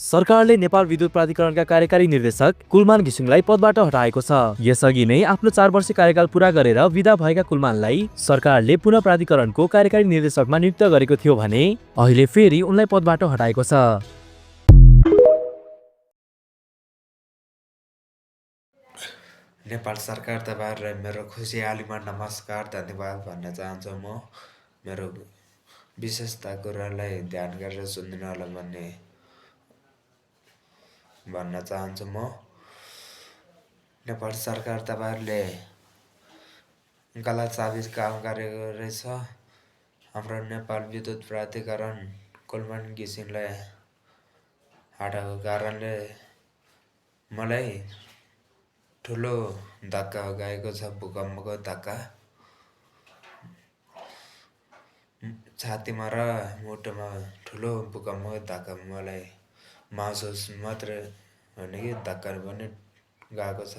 सरकारले नेपाल विद्युत प्राधिकरणका कार्यकारी निर्देशक कुलमान घिसिङलाई पदबाट हटाएको छ। यसअघि नै आफ्नो 4 वर्ष कार्यकाल पूरा गरेर विदा भएका कुलमानलाई सरकारले पुनः प्राधिकरणको कार्यकारी निर्देशकमा नियुक्त गरेको थियो भने अहिले फेरि उनलाई पदबाट हटाएको छ। नेपाल सरकार तपाईँहरूलाई मेरो खुसियालीमा नमस्कार धन्यवाद भन्न चाहन्छु। म मेरो विशेषता कुरालाई ध्यान गरेर सुनिदिनु होला भन्ने भन्न चाहन्छु। म नेपाल सरकार तपाईँहरूले गलत साबित काम गरेको रहेछ। हाम्रो नेपाल विद्युत प्राधिकरण कुलमान घिसिङलाई हटाएको कारणले मलाई ठुलो धक्का गएको छ, भूकम्पको धक्का। छातीमा र मुटुमा ठुलो भूकम्पको धक्का मलाई महसुस मात्रै होइन कि धक्का पनि गएको छ,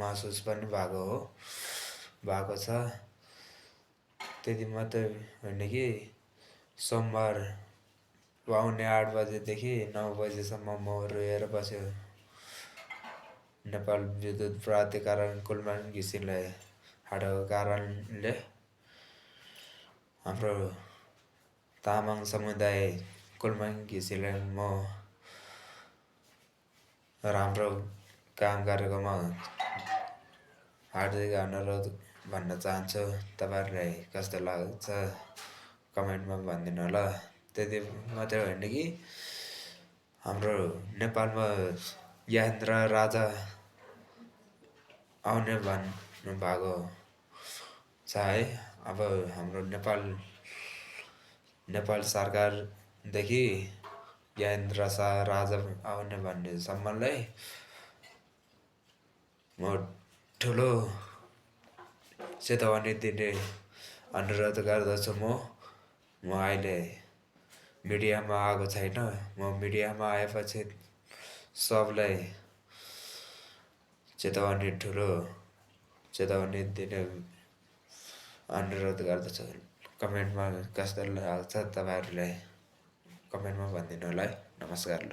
महसुस पनि भएको छ। त्यति मात्रै होइन कि सोमबार पाउने 8 बजेदेखि 9 बजेसम्म म रोएर बस्यो। नेपाल विद्युत प्राधिकरण कुलमान घिसिङलाई हटाएको कारणले हाम्रो तामाङ समुदाय कुलमान घिसिङलाई म राम्रो काम गरेकोमा हार्दिक अनुरोध भन्न चाहन्छु। तपाईँहरूलाई कस्तो लाग्छ कमेन्टमा भनिदिनु होला। त्यति मात्रै होइन कि हाम्रो नेपालमा यहाँनिर राजा आउने भन्नुभएको छ है। अब हाम्रो नेपाल सरकारदेखि ज्ञानेन्द्र शाह राजा आउने भन्ने सम्मलाई म ठुलो चेतावनी दिने अनुरोध गर्दछु। म अहिले मिडियामा आएको छैन। म मिडियामा आएपछि सबलाई चेतावनी दिने अनुरोध गर्दछु। कमेन्टमा कस्तो लाग्छ तपाईँहरूलाई कमेन्टमा भनिदिनु होला है। नमस्कार ल।